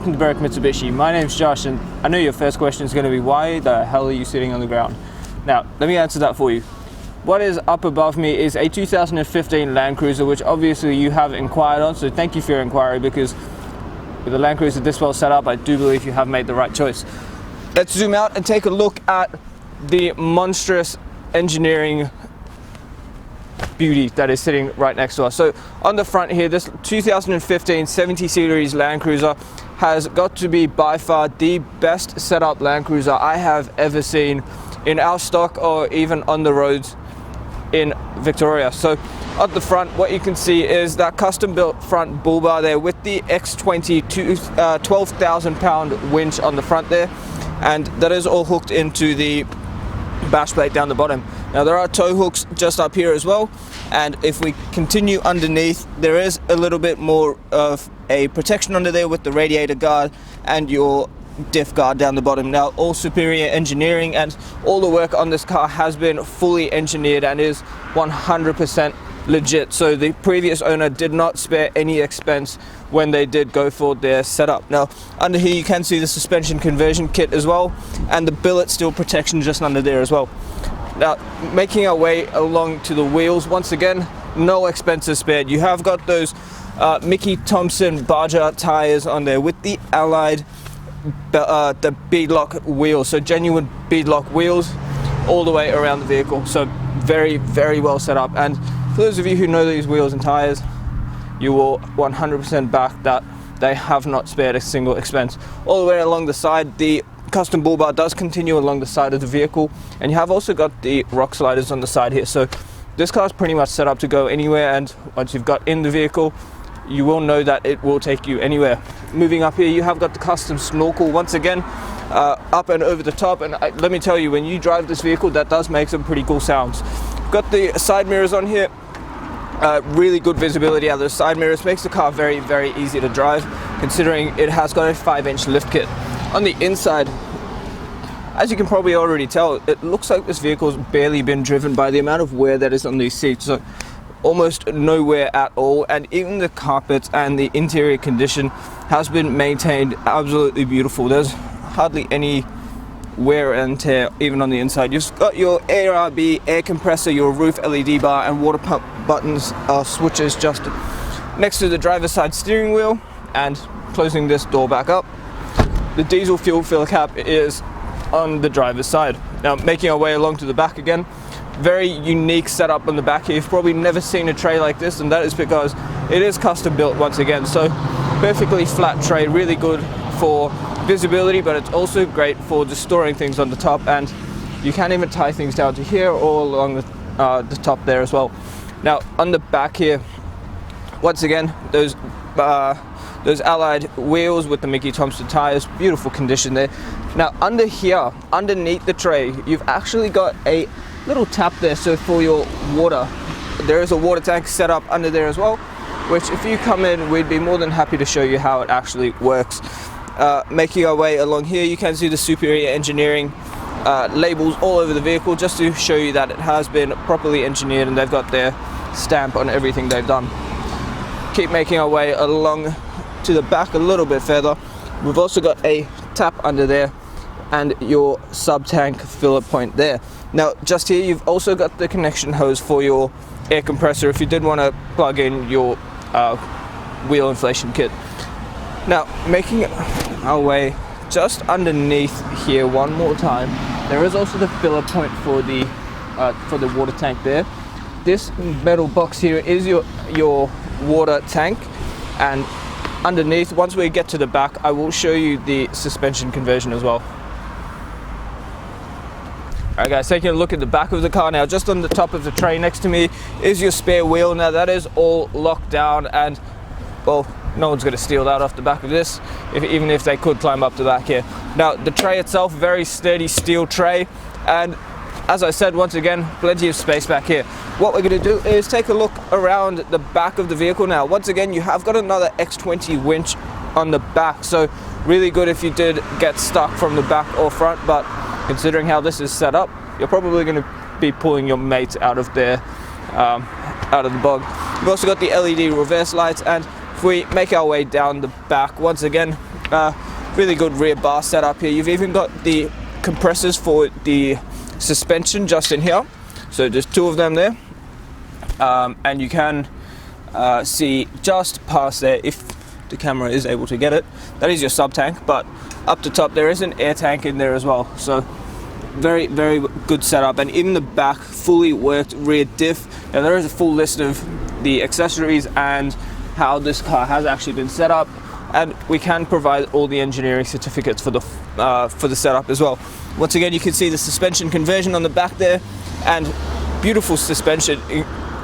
welcome to Berwick Mitsubishi. My name's Josh, and I know your first question is going to be, why the hell are you sitting on the ground? Now, let me answer that for you. What is up above me is a 2015 Landcruiser, which obviously you have inquired on, so thank you for your inquiry, because with a Landcruiser this well set up, I do believe you have made the right choice. Let's zoom out and take a look at the monstrous engineering beauty that is sitting right next to us. So on the front here, this 2015 70 series Landcruiser has got to be by far the best setup Landcruiser I have ever seen in our stock or even on the roads in Victoria. So at the front, what you can see is that custom built front bull bar there with the X20 12,000 pound winch on the front there, and that is all hooked into the bash plate down the bottom. Now there are tow hooks just up here as well, and if we continue underneath, there is a little bit more of a protection under there with the radiator guard and your diff guard down the bottom. Now all Superior Engineering and all the work on this car has been fully engineered and is 100% legit, so the previous owner did not spare any expense when they did go for their setup. Now under here you can see the suspension conversion kit as well, and the billet steel protection just under there as well. Now making our way along to the wheels, once again no expenses spared. You have got those Micky Thompson Baja tires on there with the allied the bead lock wheels, so genuine bead lock wheels all the way around the vehicle, so very well set up. And for those of you who know these wheels and tires, you will 100% back that they have not spared a single expense. All the way along the side, the custom bull bar does continue along the side of the vehicle, and you have also got the rock sliders on the side here, so this car is pretty much set up to go anywhere, and once you've got in the vehicle, you will know that it will take you anywhere. Moving up here, you have got the custom snorkel once again, up and over the top, and let me tell you, when you drive this vehicle, that does make some pretty cool sounds. Got the side mirrors on here, really good visibility out of the side mirrors, makes the car very easy to drive, considering it has got a 5-inch lift kit. On the inside, as you can probably already tell, it looks like this vehicle's barely been driven by the amount of wear that is on these seats. So almost no wear at all, and even the carpets and the interior condition has been maintained absolutely beautiful. There's hardly any wear and tear even on the inside. You've got your ARB air compressor, your roof LED bar, and water pump buttons switches just next to the driver's side steering wheel. And closing this door back up, the diesel fuel filler cap is on the driver's side. Now making our way along to the back again, very unique setup on the back here. You've probably never seen a tray like this, and that is because it is custom built once again. So perfectly flat tray, really good for visibility, but it's also great for just storing things on the top, and you can even tie things down to here or along the top there as well. Now on the back here, once again, those allied wheels with the Micky Thompson tires, beautiful condition there. Now under here, underneath the tray, you've actually got a little tap there, so for your water, there is a water tank set up under there as well, which if you come in, we'd be more than happy to show you how it actually works. Making our way along here, you can see the Superior Engineering labels all over the vehicle, just to show you that it has been properly engineered and they've got their stamp on everything they've done. Keep making our way along to the back a little bit further. We've also got a tap under there and your sub-tank filler point there. Now just here, you've also got the connection hose for your air compressor if you did want to plug in your wheel inflation kit. Now making our way just underneath here one more time, there is also the filler point for the water tank there. This metal box here is your water tank, and underneath, once we get to the back, I will show you the suspension conversion as well. Alright guys, taking a look at the back of the car now. Just on the top of the tray next to me is your spare wheel. Now that is all locked down, and well, no one's going to steal that off the back of this, even if they could climb up the back here. Now the tray itself, very sturdy steel tray, and as I said, once again, plenty of space back here. What we're going to do is take a look around the back of the vehicle now. Once again, you have got another X20 winch on the back, so really good if you did get stuck from the back or front, but considering how this is set up, you're probably going to be pulling your mates out of the bog. We've also got the LED reverse lights, and If we make our way down the back, once again, really good rear bar setup here. You've even got the compressors for the suspension just in here, so just 2 of them there, and you can see just past there, if the camera is able to get it, that is your sub tank, but up the top there is an air tank in there as well. So very, very good setup. And in the back, fully worked rear diff. Now there is a full list of the accessories and how this car has actually been set up, and we can provide all the engineering certificates for the setup as well. Once again, you can see the suspension conversion on the back there, and beautiful suspension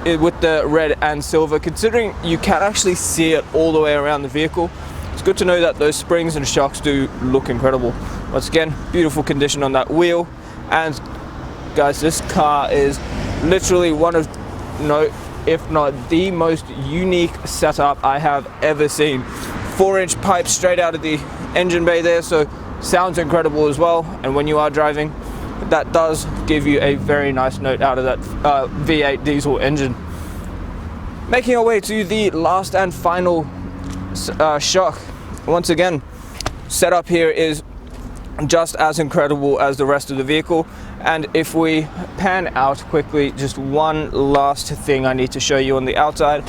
with the red and silver. Considering you can actually see it all the way around the vehicle, it's good to know that those springs and shocks do look incredible. Once again, beautiful condition on that wheel. And guys, this car is literally one of, if not the most unique setup I have ever seen. 4-inch pipe straight out of the engine bay there, so sounds incredible as well. And when you are driving, that does give you a very nice note out of that V8 diesel engine. Making our way to the last and final shock. Once again, setup here is just as incredible as the rest of the vehicle. And if we pan out quickly, just one last thing I need to show you on the outside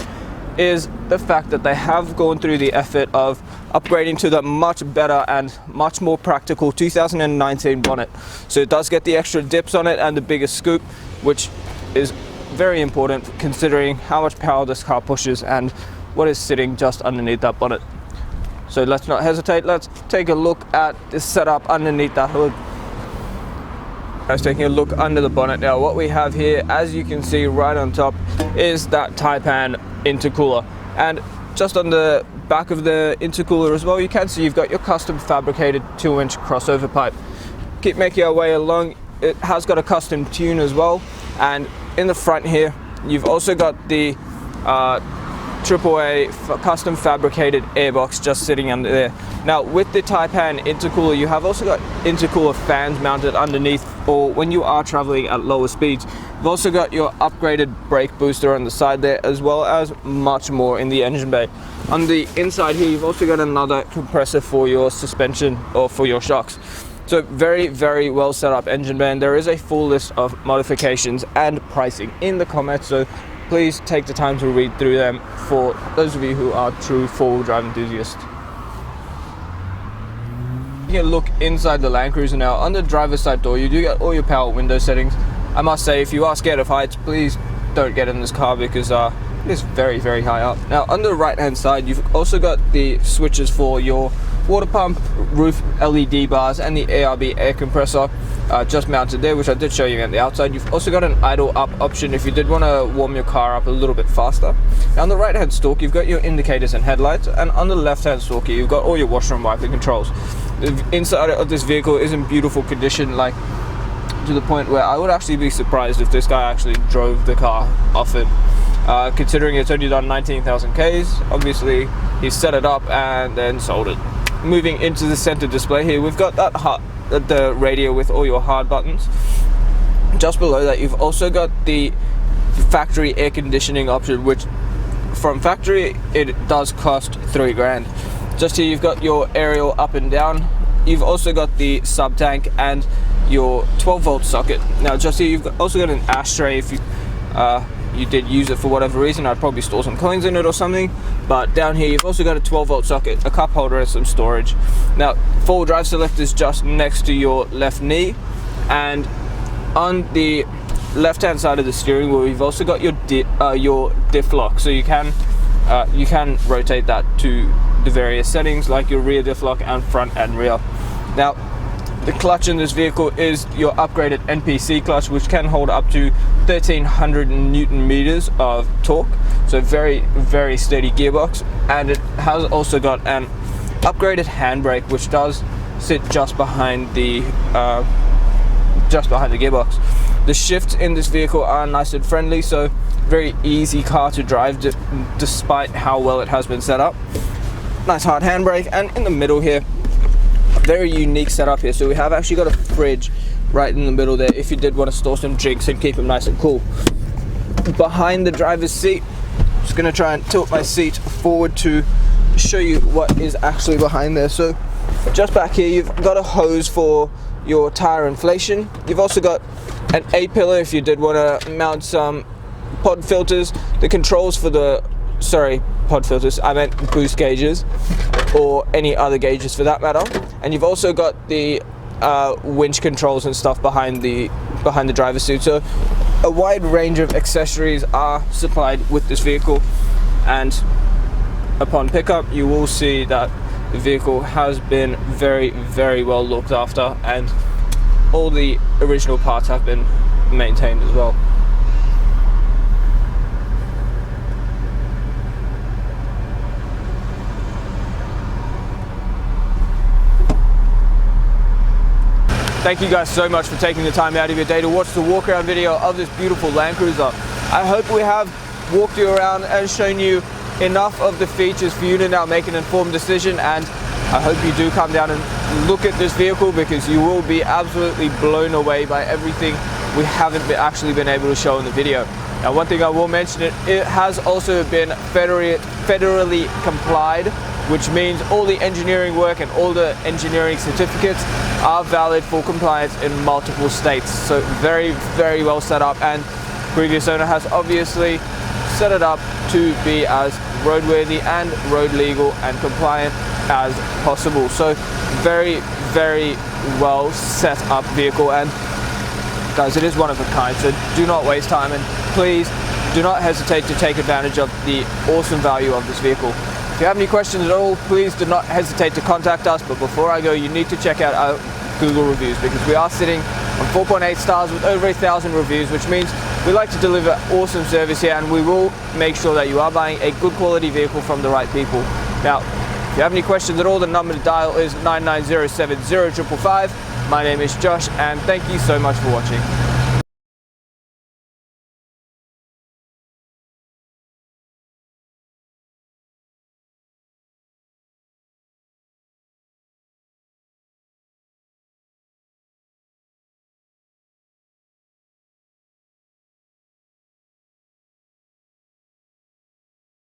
is the fact that they have gone through the effort of upgrading to the much better and much more practical 2019 bonnet. So it does get the extra dips on it and the bigger scoop, which is very important considering how much power this car pushes and what is sitting just underneath that bonnet. So let's not hesitate, let's take a look at the setup underneath that hood. I was taking a look under the bonnet now. What we have here, as you can see right on top, is that Taipan intercooler. And just on the back of the intercooler as well, you can see you've got your custom fabricated 2-inch crossover pipe. Keep making our way along, it has got a custom tune as well. And in the front here, you've also got the AAA custom fabricated airbox just sitting under there. Now with the Taipan intercooler, you have also got intercooler fans mounted underneath for when you are traveling at lower speeds. You've also got your upgraded brake booster on the side there, as well as much more in the engine bay. On the inside here, you've also got another compressor for your suspension or for your shocks. So very, very well set up engine bay, and there is a full list of modifications and pricing in the comments, so please take the time to read through them for those of you who are true four-wheel drive enthusiasts. You can look inside the Landcruiser now. On the driver's side door, you do get all your power window settings. I must say, if you are scared of heights, please don't get in this car because it is very, very high up. Now on the right hand side, you've also got the switches for your water pump, roof LED bars, and the ARB air compressor just mounted there, which I did show you on the outside. You've also got an idle up option if you did want to warm your car up a little bit faster. Now on the right hand stalk, you've got your indicators and headlights, and on the left hand stalk here, you've got all your washer and wiper controls. The inside of this vehicle is in beautiful condition, like to the point where I would actually be surprised if this guy actually drove the car off it. Considering it's only done 19,000 Ks, obviously he set it up and then sold it. Moving into the center display here, we've got the radio with all your hard buttons. Just below that, you've also got the factory air conditioning option, which from factory it does cost $3 grand. Just here you've got your aerial up and down. You've also got the sub tank and your 12-volt socket. Now just here you've also got an ashtray if you did use it for whatever reason. I'd probably store some coins in it or something. But down here you've also got a 12-volt socket, a cup holder, and some storage. Now four-wheel drive selector is just next to your left knee, and on the left hand side of the steering wheel you've also got your diff lock, so you can rotate that to the various settings like your rear diff lock and front and rear. Now the clutch in this vehicle is your upgraded NPC clutch, which can hold up to 1300 Newton meters of torque, so very, very steady gearbox. And it has also got an upgraded handbrake, which does sit just behind the gearbox. The shifts in this vehicle are nice and friendly, so very easy car to drive despite how well it has been set up. Nice hard handbrake, and in the middle here, a very unique setup here. So we have actually got a fridge right in the middle there if you did want to store some drinks and keep them nice and cool. Behind the driver's seat, Just gonna try and tilt my seat forward to show you what is actually behind there. So just back here, you've got a hose for your tire inflation. You've also got an A-pillar if you did want to mount some pod filters. The controls for the, sorry, pod filters, I meant boost gauges, or any other gauges for that matter. And you've also got the winch controls and stuff behind the driver's seat. So a wide range of accessories are supplied with this vehicle, and upon pickup you will see that the vehicle has been very, very well looked after, and all the original parts have been maintained as well. Thank you guys so much for taking the time out of your day to watch the walk around video of this beautiful Landcruiser. I hope we have walked you around and shown you enough of the features for you to now make an informed decision, and I hope you do come down and look at this vehicle, because you will be absolutely blown away by everything we haven't actually been able to show in the video. Now, one thing I will mention, it has also been federally complied, which means all the engineering work and all the engineering certificates are valid for compliance in multiple states. So very, very well set up, and previous owner has obviously set it up to be as roadworthy and road legal and compliant as possible. So very, very well set up vehicle, and guys, it is one of a kind, so do not waste time, and please do not hesitate to take advantage of the awesome value of this vehicle. If you have any questions at all, please do not hesitate to contact us. But before I go, you need to check out our Google reviews, because we are sitting on 4.8 stars with over 1,000 reviews, which means we like to deliver awesome service here, and we will make sure that you are buying a good quality vehicle from the right people. Now, if you have any questions at all, the number to dial is 9907055. My name is Josh, and thank you so much for watching.